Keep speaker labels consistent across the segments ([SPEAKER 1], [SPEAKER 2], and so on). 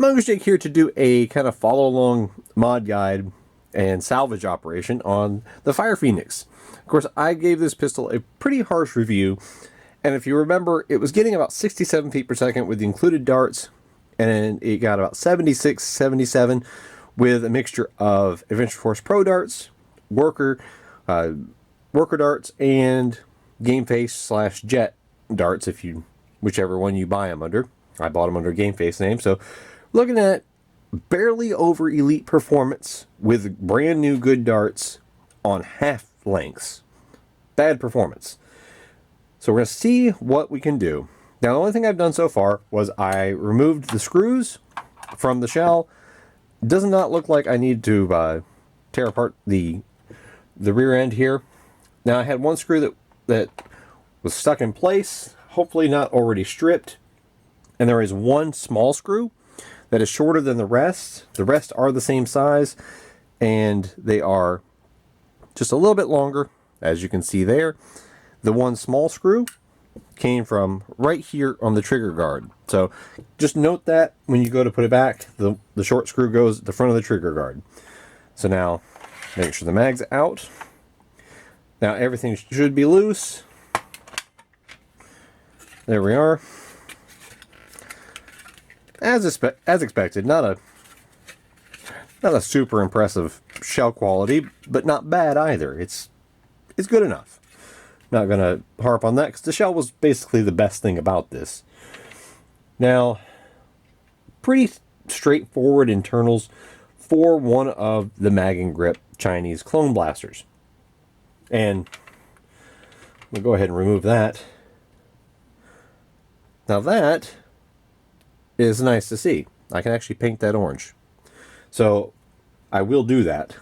[SPEAKER 1] Mongoose Jake here to do a kind of follow along mod guide and salvage operation on the Fire Phoenix. Of course, I gave this pistol a pretty harsh review, and if you remember, it was getting about 67 feet per second with the included darts, and it got about 76, 77 with a mixture of Adventure Force Pro darts, worker darts, and Game Face / Jet darts, whichever one you buy them under. I bought them under Game Face name, so looking at barely over elite performance with brand new good darts on half lengths. Bad performance. So we're going to see what we can do. Now, the only thing I've done so far was I removed the screws from the shell. Does not look like I need to tear apart the rear end here. Now, I had one screw that was stuck in place, hopefully not already stripped. And there is one small screw that is shorter than the rest. The rest are the same size, and they are just a little bit longer, as you can see there. The one small screw came from right here on the trigger guard. So just note that when you go to put it back, the short screw goes at the front of the trigger guard. So now, make sure the mag's out. Now everything should be loose. There we are. As expected, not a super impressive shell quality, but not bad either. It's good enough. Not going to harp on that because the shell was basically the best thing about this. Now, pretty straightforward internals for one of the Mag and Grip Chinese clone blasters. And we'll go ahead and remove that. Now that is nice to see. I can actually paint that orange. So I will do that.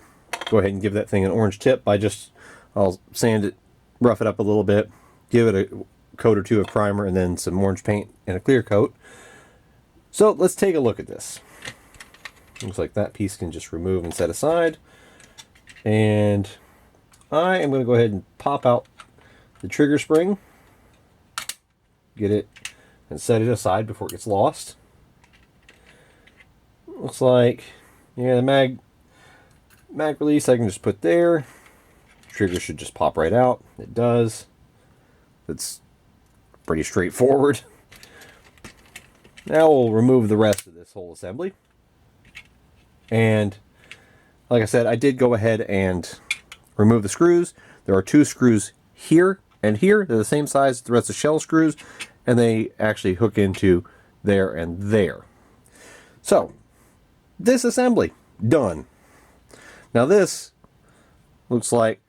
[SPEAKER 1] Go ahead and give that thing an orange tip by I'll sand it, rough it up a little bit, give it a coat or two of primer, and then some orange paint and a clear coat. So let's take a look at this. Looks like that piece can just remove and set aside. And I am going to go ahead and pop out the trigger spring, get it, and set it aside before it gets lost. Looks like, yeah, the mag release I can just put there. Trigger should just pop right out. It does. It's pretty straightforward. Now we'll remove the rest of this whole assembly. And like I said, I did go ahead and remove the screws. There are two screws here and here. They're the same size as the rest of the shell screws, and they actually hook into there and there. So, this assembly, done. Now this looks like,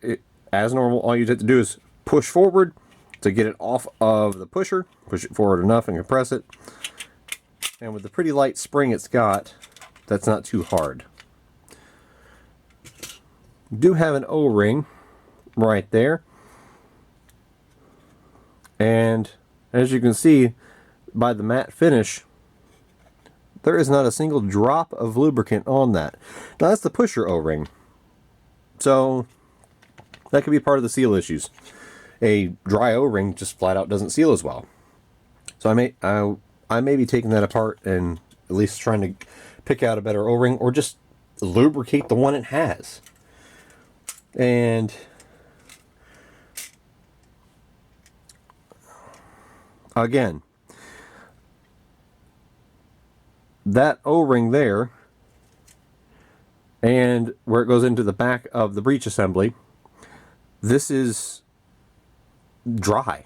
[SPEAKER 1] as normal, all you have to do is push forward to get it off of the pusher. Push it forward enough and compress it. And with the pretty light spring it's got, that's not too hard. We do have an O-ring right there. And as you can see by the matte finish, there is not a single drop of lubricant on that. Now that's the pusher O-ring. So that could be part of the seal issues. A dry O-ring just flat out doesn't seal as well. So I may be taking that apart and at least trying to pick out a better O-ring, or just lubricate the one it has. And again, that O-ring there, and where it goes into the back of the breech assembly, this is dry.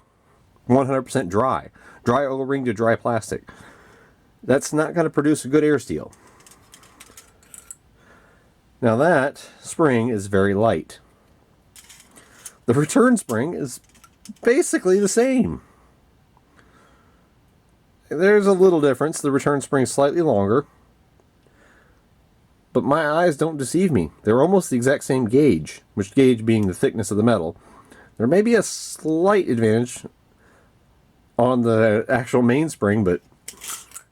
[SPEAKER 1] 100% dry. Dry O-ring to dry plastic. That's not going to produce a good air seal. Now that spring is very light. The return spring is basically the same. There's a little difference. The return spring is slightly longer. But my eyes don't deceive me. They're almost the exact same gauge, which gauge being the thickness of the metal. There may be a slight advantage on the actual mainspring, but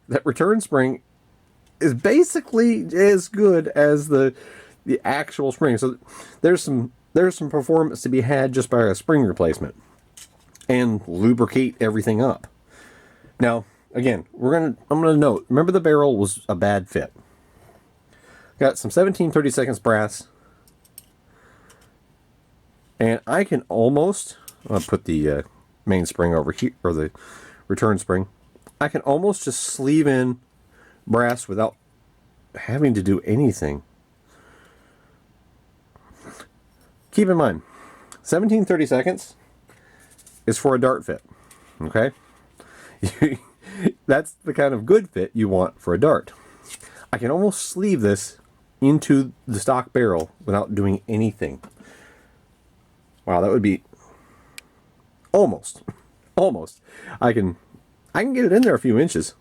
[SPEAKER 1] that return spring is basically as good as the actual spring. So there's some performance to be had just by a spring replacement and lubricate everything up. Now, again, I'm gonna note. Remember, the barrel was a bad fit. Got some 17/32 brass, and I can almost. I'll put the mainspring over here, or the return spring. I can almost just sleeve in brass without having to do anything. Keep in mind, 17/32 is for a dart fit. Okay, that's the kind of good fit you want for a dart. I can almost sleeve this into the stock barrel without doing anything. Wow, that would be almost. I can get it in there a few inches.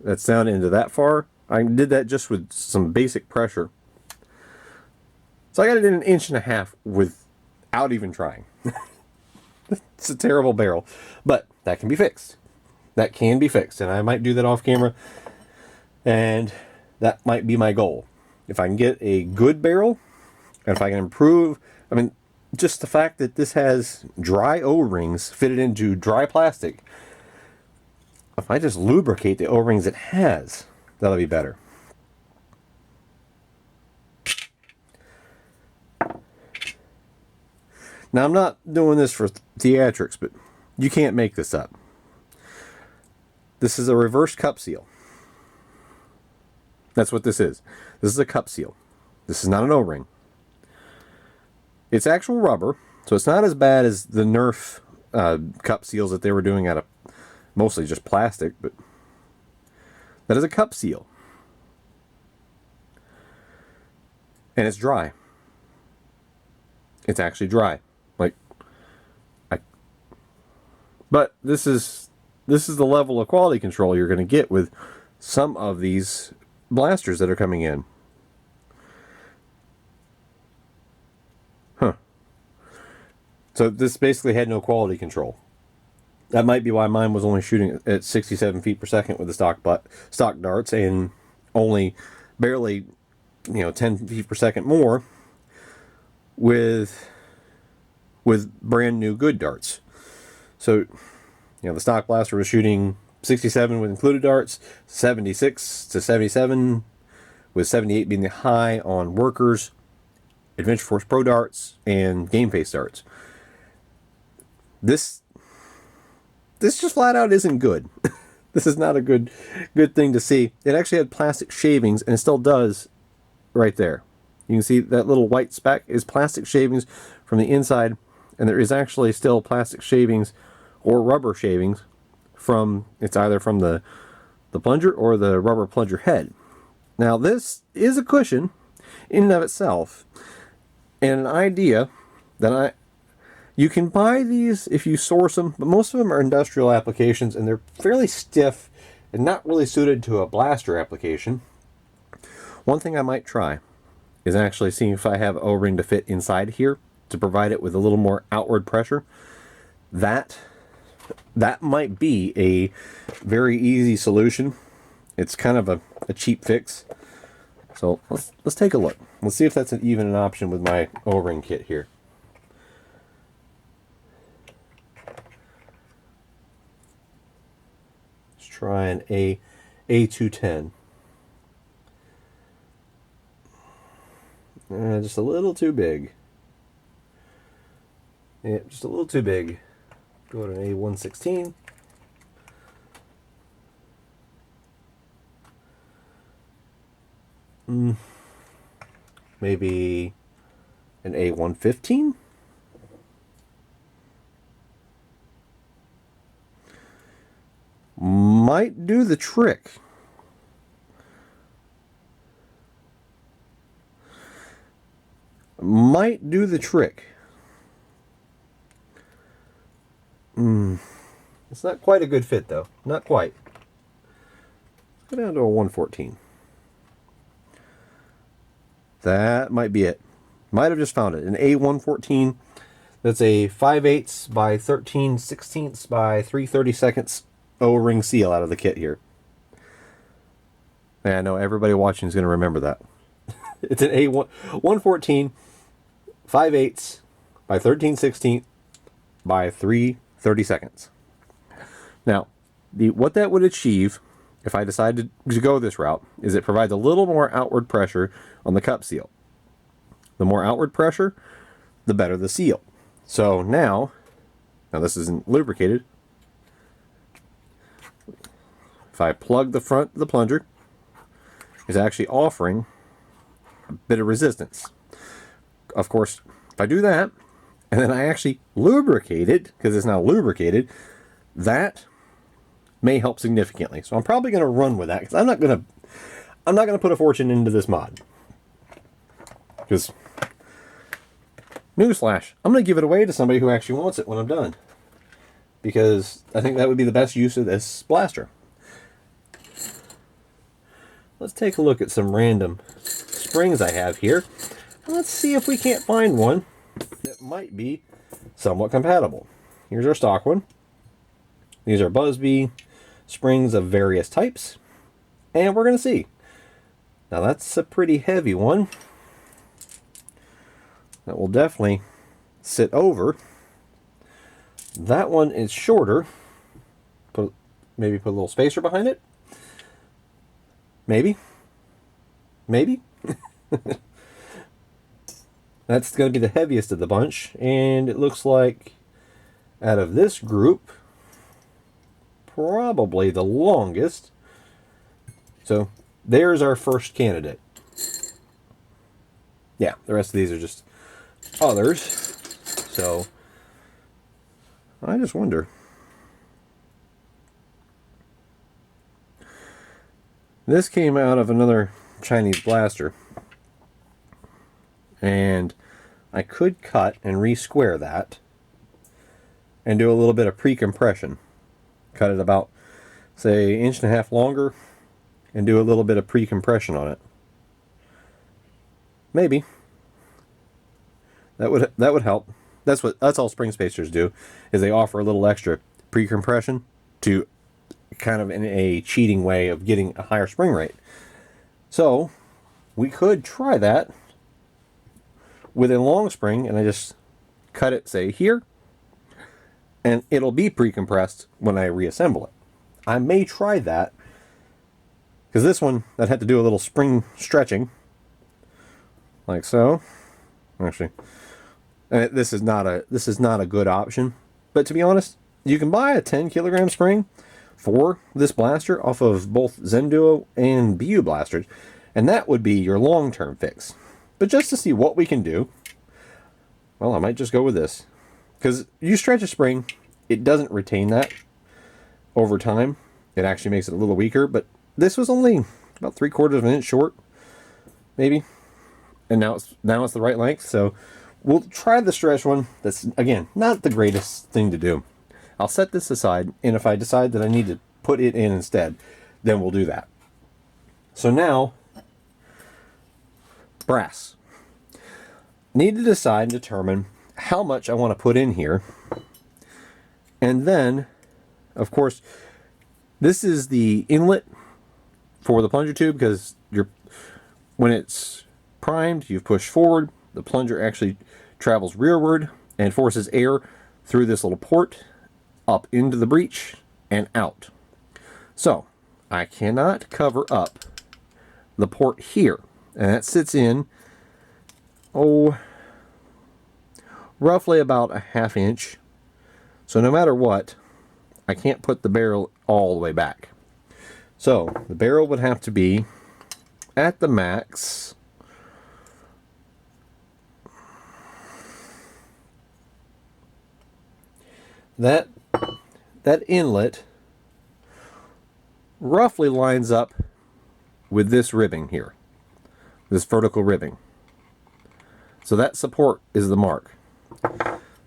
[SPEAKER 1] That's down into that far. I did that just with some basic pressure. So I got it in 1.5 inches without even trying. It's a terrible barrel, but that can be fixed. That can be fixed, and I might do that off camera, and that might be my goal. If I can get a good barrel, and if I can improve, I mean, just the fact that this has dry O-rings fitted into dry plastic, if I just lubricate the O-rings it has, that'll be better. Now, I'm not doing this for theatrics, but you can't make this up. This is a reverse cup seal. That's what this is. This is a cup seal. This is not an O-ring. It's actual rubber, so it's not as bad as the Nerf cup seals that they were doing out of mostly just plastic, but that is a cup seal. And it's dry. It's actually dry. But this is the level of quality control you're going to get with some of these blasters that are coming in. So this basically had no quality control. That might be why mine was only shooting at 67 feet per second with the stock darts, and only barely 10 feet per second more with brand new good darts. So, the stock blaster was shooting 67 with included darts, 76 to 77, with 78 being the high on workers, Adventure Force Pro darts, and Game Face darts. This just flat out isn't good. This is not a good thing to see. It actually had plastic shavings, and it still does right there. You can see that little white speck is plastic shavings from the inside, and there is actually still plastic shavings or rubber shavings it's either from the plunger or the rubber plunger head. Now, this is a cushion in and of itself, and an idea that you can buy these if you source them, but most of them are industrial applications, and they're fairly stiff and not really suited to a blaster application. One thing I might try is actually seeing if I have O-ring to fit inside here to provide it with a little more outward pressure. That might be a very easy solution. It's kind of a cheap fix. So let's take a look. Let's see if that's even an option with my O-ring kit here. Let's try an A210. Just a little too big. Yeah, just a little too big. Go to an A116. Maybe an A115. Might do the trick. Might do the trick. It's not quite a good fit, though. Not quite. Let's go down to a 114. That might be it. Might have just found it. An A114. That's a 5/8 by 13/16 by 3/32 O-ring seal out of the kit here. And I know everybody watching is going to remember that. It's an A114 5/8 by 13/16 by 3/32. 30 seconds. Now, what that would achieve if I decided to go this route is it provides a little more outward pressure on the cup seal. The more outward pressure, the better the seal. So now this isn't lubricated. If I plug the front of the plunger, it's actually offering a bit of resistance. Of course, if I do that, and then I actually lubricate it, because it's now lubricated, that may help significantly. So I'm probably going to run with that, because I'm not going to put a fortune into this mod. Because, newsflash, I'm going to give it away to somebody who actually wants it when I'm done. Because I think that would be the best use of this blaster. Let's take a look at some random springs I have here. Let's see if we can't find one that might be somewhat compatible. Here's our stock one. These are Busby springs of various types. And we're going to see. Now that's a pretty heavy one. That will definitely sit over. That one is shorter. Maybe put a little spacer behind it. Maybe. That's going to be the heaviest of the bunch, and it looks like out of this group, probably the longest. So there's our first candidate. Yeah, the rest of these are just others. So I just wonder. This came out of another Chinese blaster. And I could cut and re-square that and do a little bit of pre-compression. Cut it about, say, 1.5 inches longer and do a little bit of pre-compression on it. Maybe. That would help. That's all spring spacers do, is they offer a little extra pre-compression to kind of in a cheating way of getting a higher spring rate. So we could try that with a long spring, and I just cut it, say, here, and it'll be pre-compressed when I reassemble it. I may try that, because this one, that had to do a little spring stretching, like so. Actually, this is not a good option, but to be honest, you can buy a 10 kilogram spring for this blaster off of both Zenduo and BU blasters, and that would be your long-term fix. But just to see what we can do, well, I might just go with this. Because you stretch a spring, it doesn't retain that over time. It actually makes it a little weaker, but this was only about 3/4 of an inch short, maybe. And now it's the right length, so we'll try the stretch one. That's, again, not the greatest thing to do. I'll set this aside, and if I decide that I need to put it in instead, then we'll do that. So now, brass. Need to decide and determine how much I want to put in here. And then, of course, this is the inlet for the plunger tube, because when it's primed, you've pushed forward, the plunger actually travels rearward and forces air through this little port up into the breech and out. So I cannot cover up the port here, and that sits in roughly about 1/2 inch. So no matter what, I can't put the barrel all the way back. So the barrel would have to be at the max that inlet roughly lines up with this ribbing here, this vertical ribbing. So that support is the mark.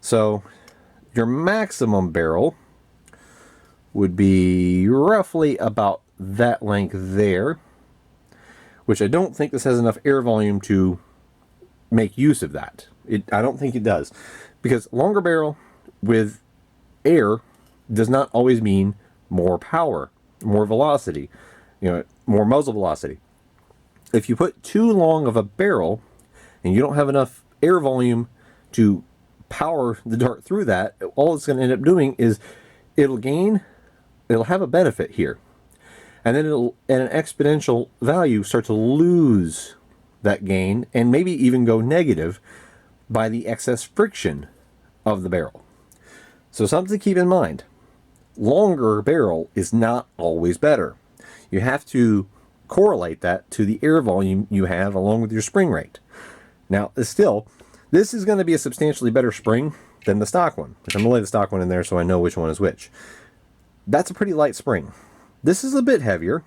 [SPEAKER 1] So your maximum barrel would be roughly about that length there, which I don't think this has enough air volume to make use of that. I don't think it does, because longer barrel with air does not always mean more power, more velocity, more muzzle velocity. If you put too long of a barrel and you don't have enough air volume to power the dart through that, all it's going to end up doing is it'll have a benefit here. And then it'll, at an exponential value, start to lose that gain and maybe even go negative by the excess friction of the barrel. So something to keep in mind. Longer barrel is not always better. You have to correlate that to the air volume you have along with your spring rate. Now, still, this is going to be a substantially better spring than the stock one, which I'm going to lay the stock one in there so I know which one is which. That's a pretty light spring. This is a bit heavier,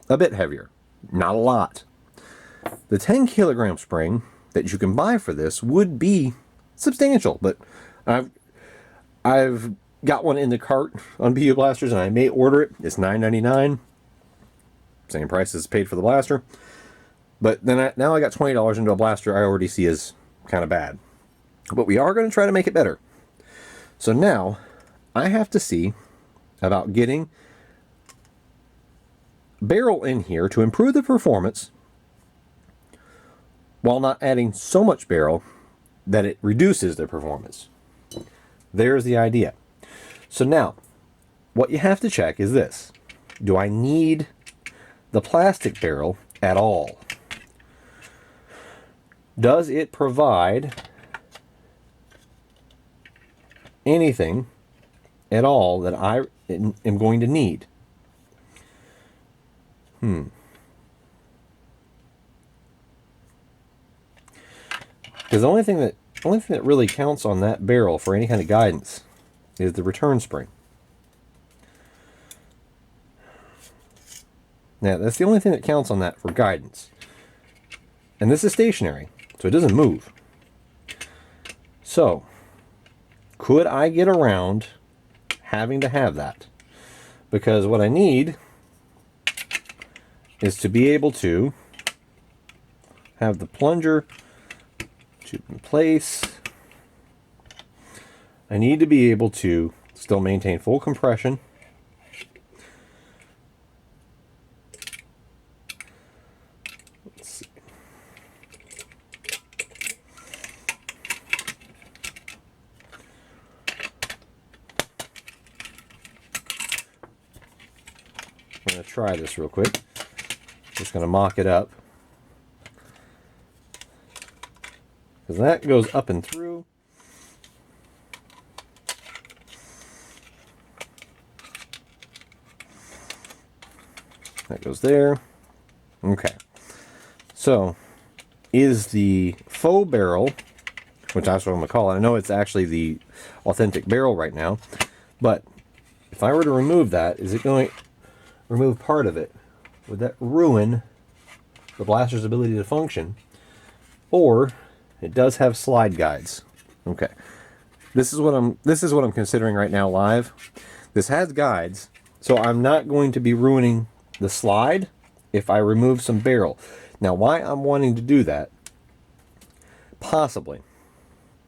[SPEAKER 1] not a lot. The 10 kilogram spring that you can buy for this would be substantial, but I've got one in the cart on BU Blasters and I may order it. It's $9.99. Same price as paid for the blaster. But then now I got $20 into a blaster I already see as kind of bad. But we are going to try to make it better. So now I have to see about getting barrel in here to improve the performance while not adding so much barrel that it reduces the performance. There's the idea. So now, what you have to check is this. Do I need the plastic barrel at all? Does it provide anything at all that I am going to need? Because the only thing that really counts on that barrel for any kind of guidance is the return spring. Now, that's the only thing that counts on that for guidance. And this is stationary, so it doesn't move. So, could I get around having to have that? Because what I need is to be able to have the plunger tube in place. I need to be able to still maintain full compression. Let's see. I'm going to try this real quick. Just going to mock it up. Because that goes up and through. That goes there. Okay. So, is the faux barrel, which that's what I'm going to call it. I know it's actually the authentic barrel right now. But if I were to remove that, is it going to remove part of it? Would that ruin the blaster's ability to function? Or it does have slide guides. Okay. This is what I'm considering right now live. This has guides, so I'm not going to be ruining the slide if I remove some barrel. Now, why I'm wanting to do that, possibly.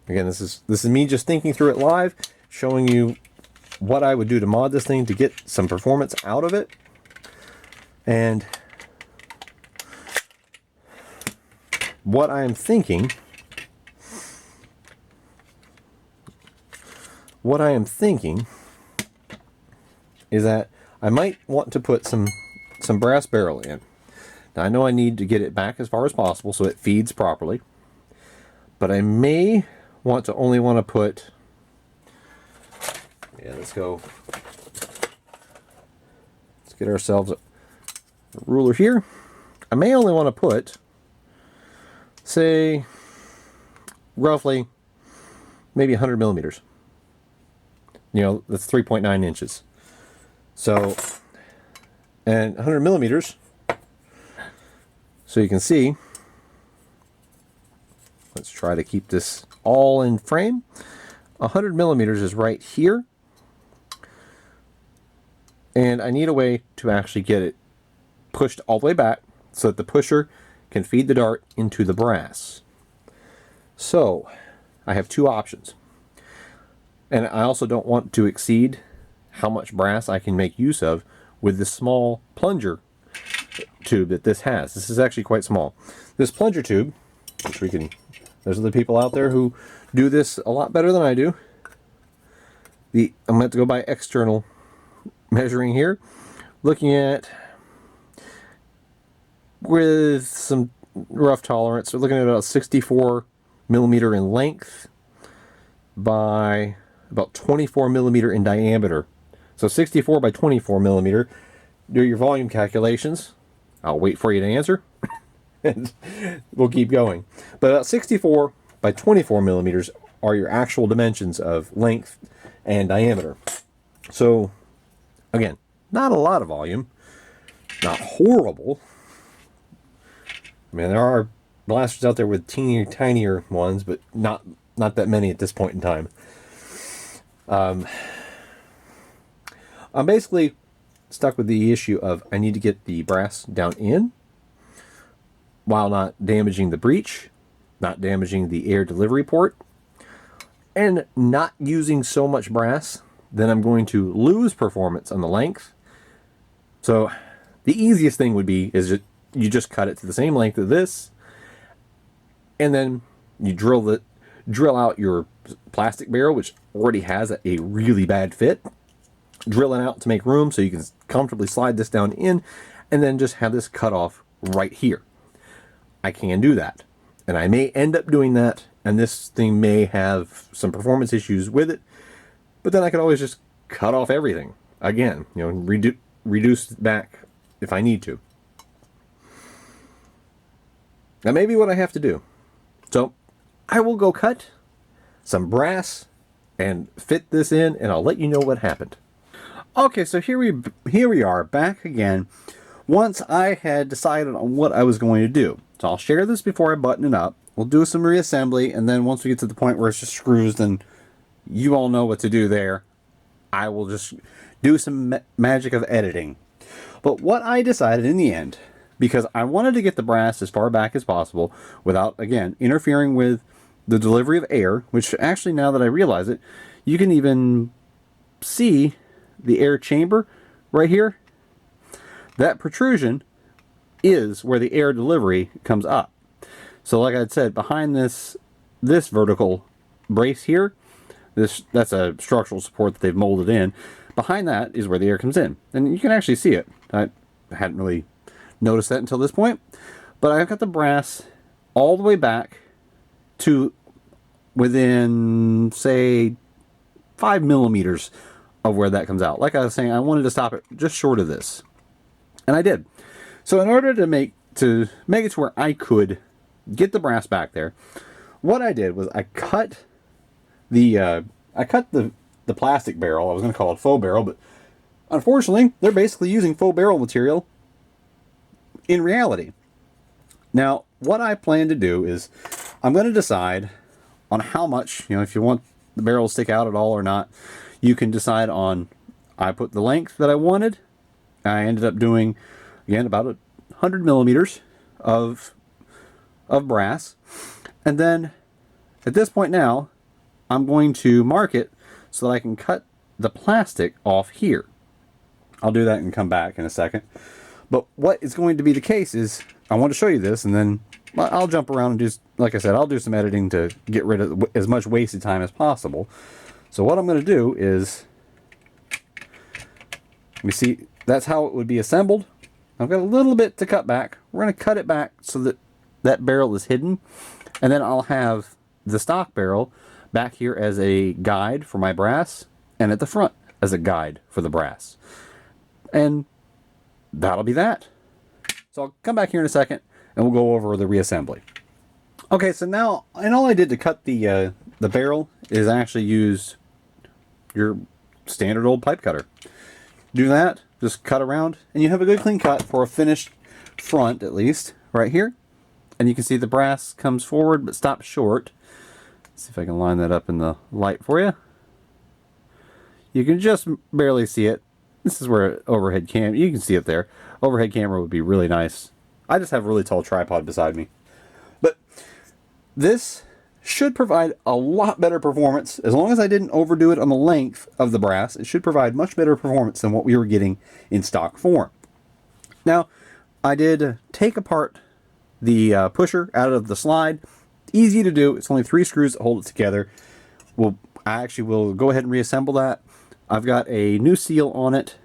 [SPEAKER 1] Again, this is me just thinking through it live, showing you what I would do to mod this thing to get some performance out of it. And what I am thinking is that I might want to put some brass barrel in. Now, I know I need to get it back as far as possible so it feeds properly, but I may want to put, let's get ourselves a ruler here. I may only want to put, say, roughly maybe 100 millimeters. That's 3.9 inches. So, and 100 millimeters, so you can see, let's try to keep this all in frame. 100 millimeters is right here. And I need a way to actually get it pushed all the way back so that the pusher can feed the dart into the brass. So, I have two options. And I also don't want to exceed how much brass I can make use of with the small plunger tube that this has. This is actually quite small. This plunger tube, which we can There's other people out there who do this a lot better than I do. I'm going to have to go by external measuring here. Looking at, with some rough tolerance, we're looking at about 64 millimeter in length by about 24 millimeter in diameter. So 64 by 24 millimeter. Do your volume calculations. I'll wait for you to answer. And we'll keep going. But about 64 by 24 millimeters are your actual dimensions of length and diameter. So, again, not a lot of volume. Not horrible. I mean, there are blasters out there with tinier ones, but not that many at this point in time. I'm basically stuck with the issue of I need to get the brass down in while not damaging the breech, not damaging the air delivery port, and not using so much brass then I'm going to lose performance on the length. So the easiest thing would be is you just cut it to the same length of this, and then you drill out your plastic barrel, which already has a really bad fit. Drill it out to make room so you can comfortably slide this down in, and then just have this cut off right here. I can do that, and I may end up doing that, and this thing may have some performance issues with it, but then I could always just cut off everything again, reduce it back if I need to. That may be what I have to do. So I will go cut some brass and fit this in, and I'll let you know what happened.
[SPEAKER 2] Okay, so here we are back again. Once I had decided on what I was going to do. So I'll share this before I button it up. We'll do some reassembly, and then once we get to the point where it's just screws, then you all know what to do there. I will just do some magic of editing. But what I decided in the end, because I wanted to get the brass as far back as possible without, again, interfering with the delivery of air, which actually, now that I realize it, you can even see the air chamber right here. That protrusion is where the air delivery comes up. So like I said, behind this vertical brace here, that's a structural support that they've molded in. Behind that is where the air comes in. And you can actually see it. I hadn't really noticed that until this point. But I've got the brass all the way back to within, say, 5 millimeters of where that comes out. Like I was saying, I wanted to stop it just short of this. And I did. So in order to make it to where I could get the brass back there, what I did was I cut the plastic barrel. I was going to call it faux barrel, but unfortunately, they're basically using faux barrel material in reality. Now, what I plan to do is I'm going to decide on how much, if you want the barrel to stick out at all or not, you can decide on, I put the length that I wanted. I ended up doing, again, about 100 millimeters of brass. And then at this point now, I'm going to mark it so that I can cut the plastic off here. I'll do that and come back in a second. But what is going to be the case is, I want to show you this, and then I'll jump around and do, like I said, I'll do some editing to get rid of as much wasted time as possible. So what I'm going to do is, we see, that's how it would be assembled. I've got a little bit to cut back. We're going to cut it back so that that barrel is hidden. And then I'll have the stock barrel back here as a guide for my brass, and at the front as a guide for the brass. And that'll be that. So I'll come back here in a second, and we'll go over the reassembly. Okay, so now, and all I did to cut the barrel is I actually used your standard old pipe cutter. Do that, just cut around, and you have a good clean cut for a finished front, at least, right here. And you can see the brass comes forward but stops short. Let's see if I can line that up in the light for you. You can just barely see it. This is where overhead cam, you can see it there. Overhead camera would be really nice. I just have a really tall tripod beside me. But this should provide a lot better performance. As long as I didn't overdo it on the length of the brass, it should provide much better performance than what we were getting in stock form. Now, I did take apart the pusher out of the slide, Easy to do. It's only 3 screws that hold it together. I actually will go ahead and reassemble that. I've got a new seal on it.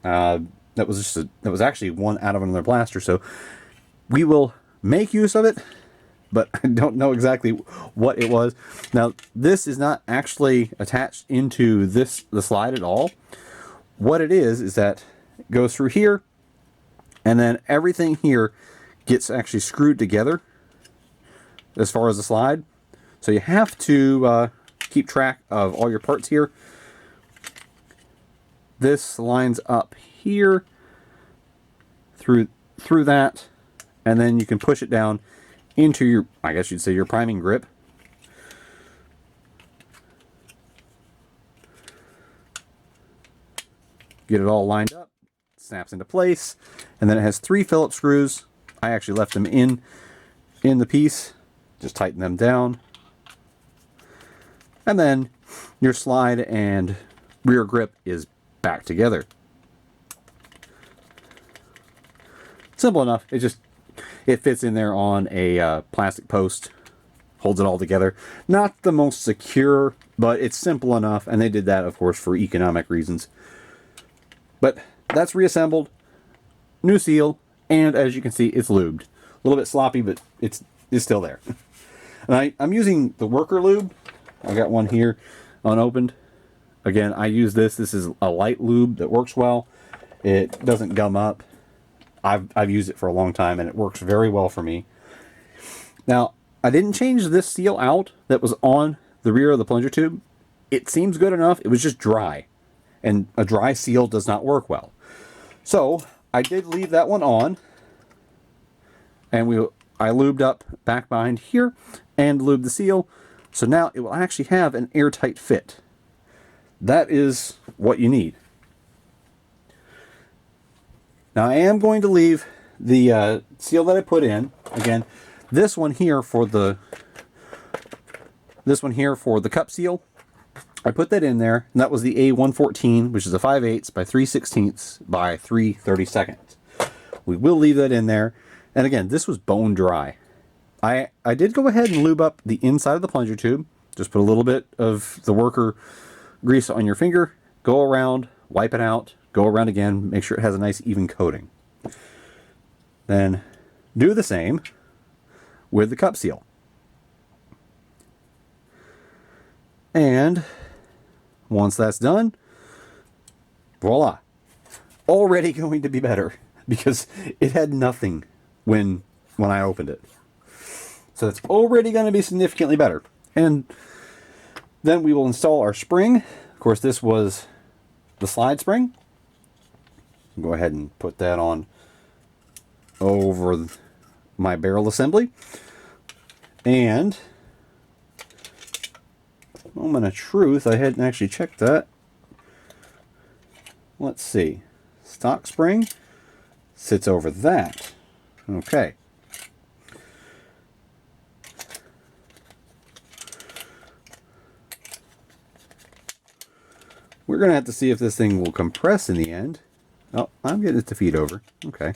[SPEAKER 2] That was actually one out of another blaster, so we will make use of it, but I don't know exactly what it was. Now, this is not actually attached into the slide at all. What it is that it goes through here, and then everything here gets actually screwed together as far as the slide. So you have to keep track of all your parts here. This lines up here through that, and then you can push it down into your, I guess you'd say, your priming grip. Get it all lined up, snaps into place, and then it has 3 Phillips screws. I actually left them in the piece. Just tighten them down. And then your slide and rear grip is back together. Simple enough. It fits in there on a plastic post, holds it all together. Not the most secure, but it's simple enough, and they did that, of course, for economic reasons. But that's reassembled, new seal, and as you can see, it's lubed. A little bit sloppy, but it's still there. And I'm using the worker lube. I got one here unopened. Again, I use this. This is a light lube that works well. It doesn't gum up. I've used it for a long time, and it works very well for me. Now, I didn't change this seal out that was on the rear of the plunger tube. It seems good enough. It was just dry, and a dry seal does not work well. So I did leave that one on, and I lubed up back behind here and lubed the seal. So now it will actually have an airtight fit. That is what you need. Now I am going to leave the seal that I put in. Again, this one here for the cup seal, I put that in there, and that was the A114, which is a 5/8 by 3/16 by 3/32. We will leave that in there. And again, this was bone dry. I did go ahead and lube up the inside of the plunger tube. Just put a little bit of the worker grease on your finger, go around, wipe it out, go around again, make sure it has a nice even coating. Then do the same with the cup seal. And once that's done, voila, already going to be better, because it had nothing when I opened it. So it's already going to be significantly better. And then we will install our spring. Of course, this was the slide spring. Go ahead and put that on over my barrel assembly. And moment of truth, I hadn't actually checked that. Let's see. Stock spring sits over that. Okay. We're going to have to see if this thing will compress in the end. Oh, I'm getting it to feed over. Okay.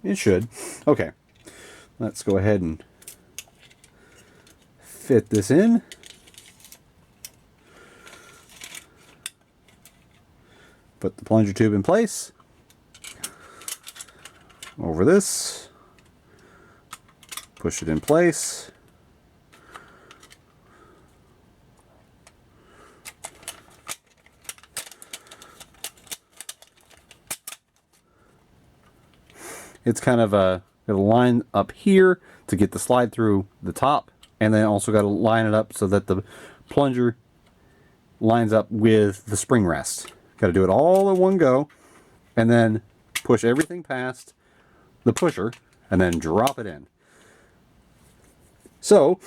[SPEAKER 2] It should. Okay. Let's go ahead and fit this in. Put the plunger tube in place. Over this. Push it in place. It's kind of got a line up here to get the slide through the top, and then also got to line it up so that the plunger lines up with the spring rest. Got to do it all in one go, and then push everything past the pusher, and then drop it in. So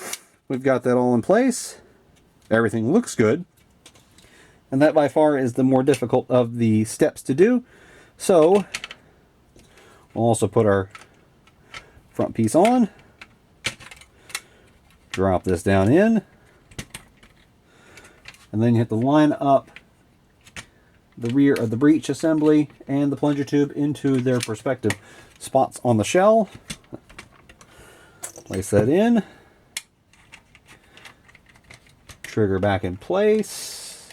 [SPEAKER 2] we've got that all in place. Everything looks good, and that by far is the more difficult of the steps to do. So we'll also put our front piece on, drop this down in, and then you have to line up the rear of the breech assembly and the plunger tube into their respective spots on the shell. Place that in. Trigger back in place.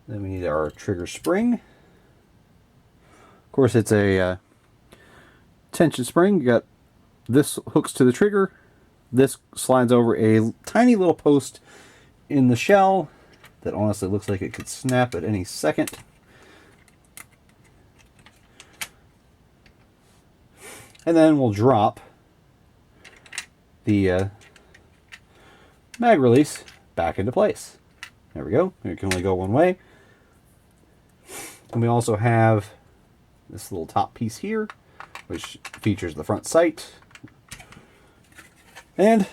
[SPEAKER 2] Then we need our trigger spring. Of course, it's a tension spring. You got this hooks to the trigger. This slides over a tiny little post in the shell that honestly looks like it could snap at any second. And then we'll drop the mag release back into place. There we go. It can only go one way. And we also have this little top piece here, which features the front sight. And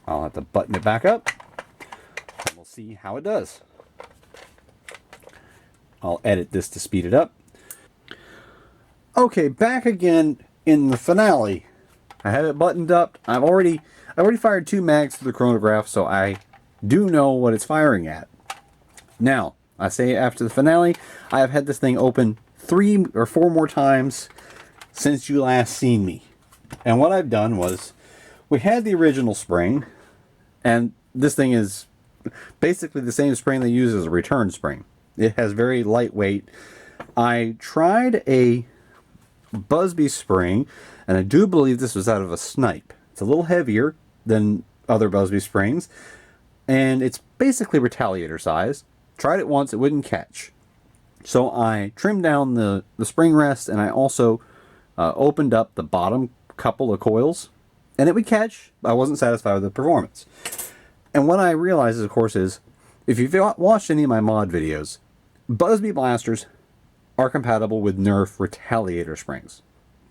[SPEAKER 2] I'll have to button it back up, and we'll see how it does. I'll edit this to speed it up. Okay, back again in the finale. I have it buttoned up. I already fired 2 mags to the chronograph, so I do know what it's firing at. Now, I say after the finale, I have had this thing open 3 or 4 more times since you last seen me. And what I've done was, we had the original spring, and this thing is basically the same spring they use as a return spring. It has very lightweight. I tried a Busby spring, and I do believe this was out of a Snipe. It's a little heavier than other Busby springs, and it's basically retaliator size. Tried it once, it wouldn't catch. So I trimmed down the spring rest, and I also opened up the bottom couple of coils, and it would catch. I wasn't satisfied with the performance. And what I realized, of course, is if you've watched any of my mod videos, Busby blasters are compatible with Nerf retaliator springs.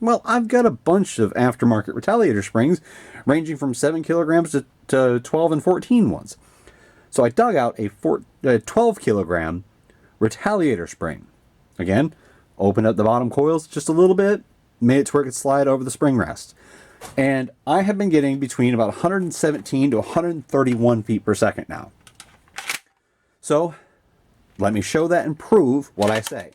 [SPEAKER 2] Well, I've got a bunch of aftermarket retaliator springs ranging from 7 kilograms to 12 and 14 ones. So I dug out a 12 kilogram retaliator spring. Again, opened up the bottom coils just a little bit, made it to where it could slide over the spring rest. And I have been getting between about 117 to 131 feet per second now. So let me show that and prove what I say.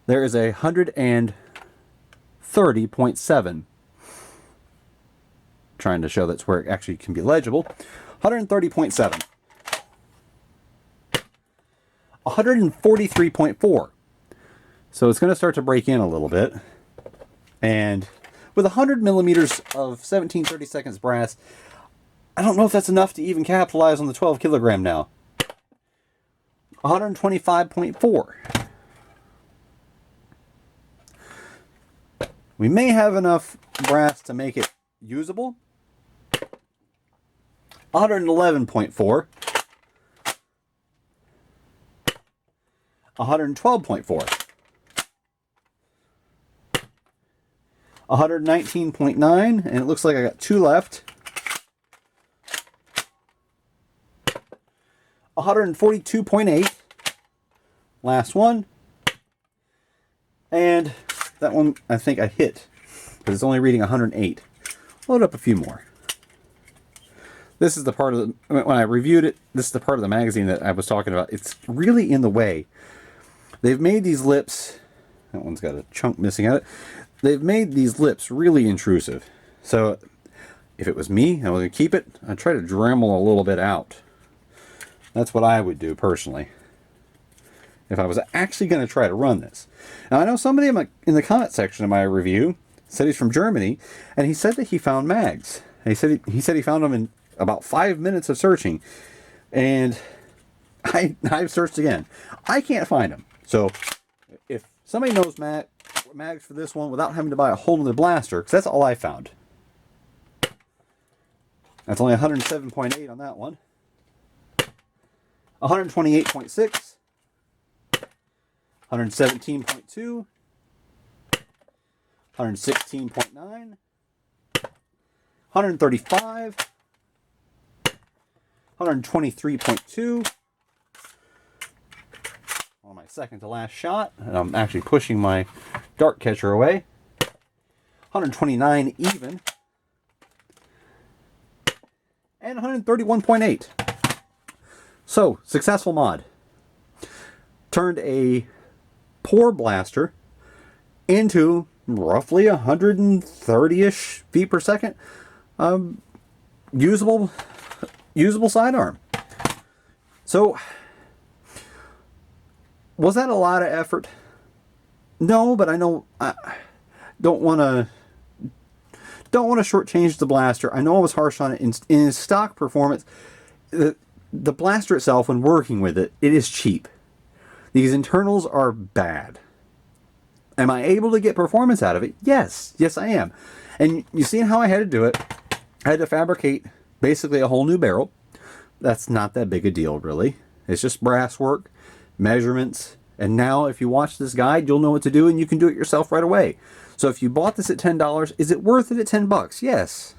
[SPEAKER 2] There is a 130.7. Trying to show that's where it actually can be legible. 130.7. 143.4. So it's going to start to break in a little bit. And with 100 millimeters of 17/32 brass, I don't know if that's enough to even capitalize on the 12 kilogram now. 125.4. We may have enough brass to make it usable. 111.4. 112.4. 119.9, and it looks like I got 2 left. 142.8. Last one. And that one I think I hit, because it's only reading 108. Load up a few more. This is the part of the, when I reviewed it, this is the part of the magazine that I was talking about. It's really in the way. They've made these lips, that one's got a chunk missing out of it. They've made these lips really intrusive. So if it was me, I was going to keep it, I'd try to dremel a little bit out. That's what I would do personally, if I was actually going to try to run this. Now I know somebody in the comment section of my review said he's from Germany, and he said that he found mags. And he said he found them in about 5 minutes of searching, and I've searched again. I can't find them. So if somebody knows mags for this one without having to buy a whole nother blaster, because that's all I found. That's only 107.8 on that one. 128.6. 117.2. 116.9. 135. 123.2. On my second to last shot, and I'm actually pushing my dart catcher away. 129 even. and 131.8. So, successful mod. Turned a poor blaster into roughly 130-ish feet per second usable sidearm. So, was that a lot of effort? No, but I know I don't want to shortchange the blaster. I know I was harsh on it in its stock performance. The blaster itself, when working with it, it is cheap. These internals are bad. Am I able to get performance out of it? Yes. Yes, I am. And you see how I had to do it? I had to fabricate basically a whole new barrel. That's not that big a deal, really. It's just brass work, measurements, and now if you watch this guide, you'll know what to do, and you can do it yourself right away. So if you bought this at $10, is it worth it at $10? Yes.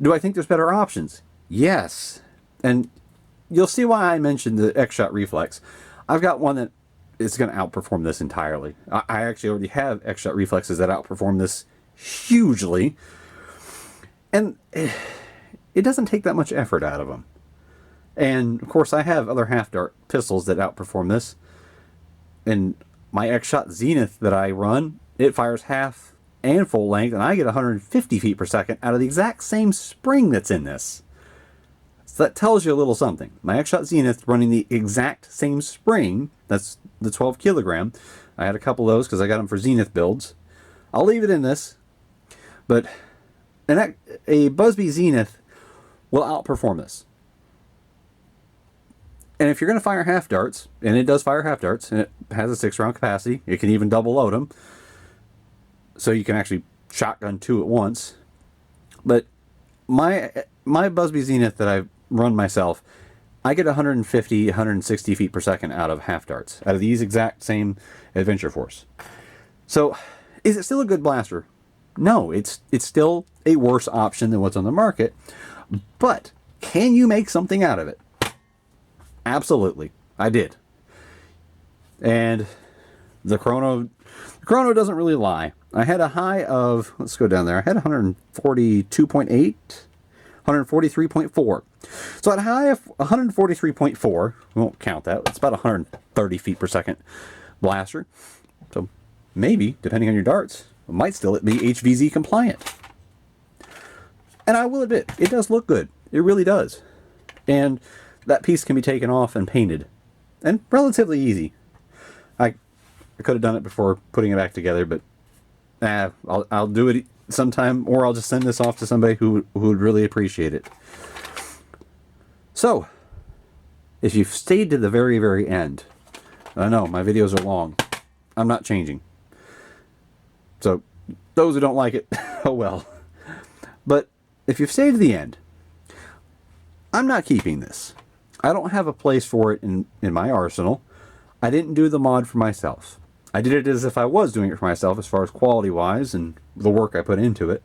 [SPEAKER 2] Do I think there's better options? Yes. And you'll see why I mentioned the X-Shot Reflex. I've got one that is going to outperform this entirely. I actually already have X-Shot Reflexes that outperform this hugely. And it doesn't take that much effort out of them. And, of course, I have other half-dart pistols that outperform this. And my X-Shot Zenith that I run, it fires half and full length, and I get 150 feet per second out of the exact same spring that's in this. So that tells you a little something. My X-Shot Zenith running the exact same spring, that's the 12 kilogram. I had a couple of those because I got them for Zenith builds. I'll leave it in this. But a Busby Zenith will outperform this. And if you're going to fire half darts, and it does fire half darts, and it has a 6-round capacity, it can even double load them, so you can actually shotgun 2 at once. But my Busby Zenith that I run myself, I get 150, 160 feet per second out of half darts, out of these exact same Adventure Force. So, is it still a good blaster? No, it's still a worse option than what's on the market. But can you make something out of it? Absolutely, I did. And the chrono doesn't really lie. I had a high of, let's go down there, I had 142.8, 143.4. So at a high of 143.4, we won't count that, it's about 130 feet per second blaster. So maybe, depending on your darts, it might still be HVZ compliant. And I will admit, it does look good. It really does. And that piece can be taken off and painted. And relatively easy. I could have done it before putting it back together, but I'll do it sometime, or I'll just send this off to somebody who would really appreciate it. So, if you've stayed to the very, very end, I know my videos are long. I'm not changing. So, those who don't like it, oh well. But if you've stayed to the end, I'm not keeping this. I don't have a place for it in my arsenal. I didn't do the mod for myself. I did it as if I was doing it for myself as far as quality-wise and the work I put into it.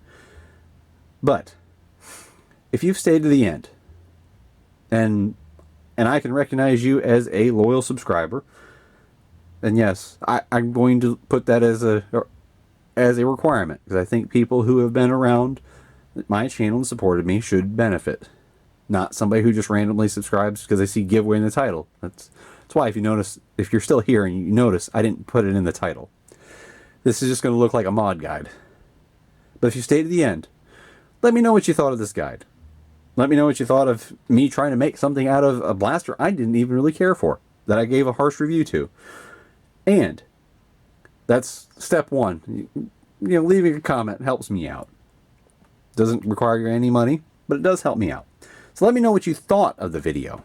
[SPEAKER 2] But if you've stayed to the end, and I can recognize you as a loyal subscriber, then yes, I'm going to put that as a requirement, because I think people who have been around my channel and supported me should benefit. Not somebody who just randomly subscribes because they see giveaway in the title. That's why, if you notice, if you're still here and you notice, I didn't put it in the title. This is just going to look like a mod guide. But if you stay to the end, let me know what you thought of this guide. Let me know what you thought of me trying to make something out of a blaster I didn't even really care for, that I gave a harsh review to. And that's step one. Leaving a comment helps me out. Doesn't require any money, but it does help me out. So let me know what you thought of the video.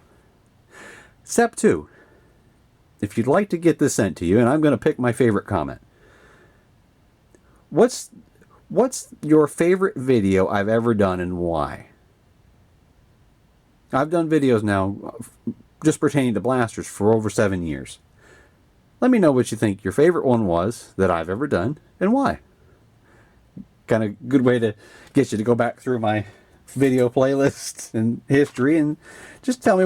[SPEAKER 2] Step 2. If you'd like to get this sent to you, and I'm going to pick my favorite comment. What's your favorite video I've ever done and why? I've done videos now just pertaining to blasters for over 7 years. Let me know what you think your favorite one was that I've ever done and why. Kind of good way to get you to go back through my video playlists and history and just tell me.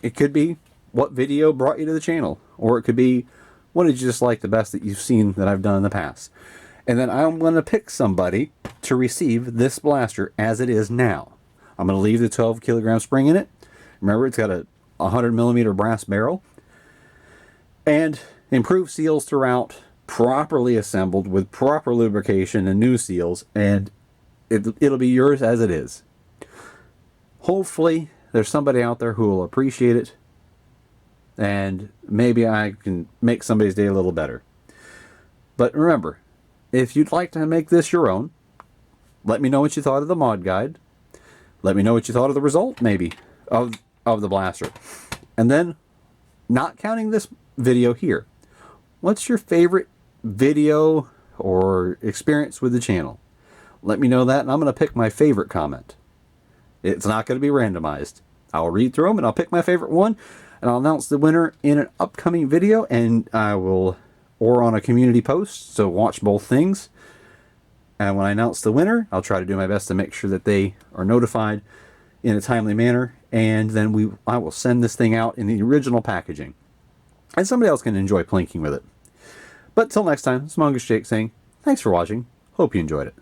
[SPEAKER 2] It could be what video brought you to the channel, or it could be what did you just like the best that you've seen that I've done in the past. And then I'm going to pick somebody to receive this blaster as it is now. I'm going to leave the 12 kilogram spring in it. Remember, it's got a 100 millimeter brass barrel. And improved seals throughout, properly assembled with proper lubrication and new seals, and it'll be yours as it is. Hopefully, there's somebody out there who will appreciate it, and maybe I can make somebody's day a little better. But remember, if you'd like to make this your own, let me know what you thought of the mod guide. Let me know what you thought of the result, maybe, of the blaster. And then, not counting this video here, what's your favorite video or experience with the channel? Let me know that, and I'm going to pick my favorite comment. It's not going to be randomized. I'll read through them, and I'll pick my favorite one, and I'll announce the winner in an upcoming video, and I will, or on a community post, so watch both things. And when I announce the winner, I'll try to do my best to make sure that they are notified in a timely manner, and then I will send this thing out in the original packaging. And somebody else can enjoy plinking with it. But till next time, it's Mongoose Jake saying, thanks for watching. Hope you enjoyed it.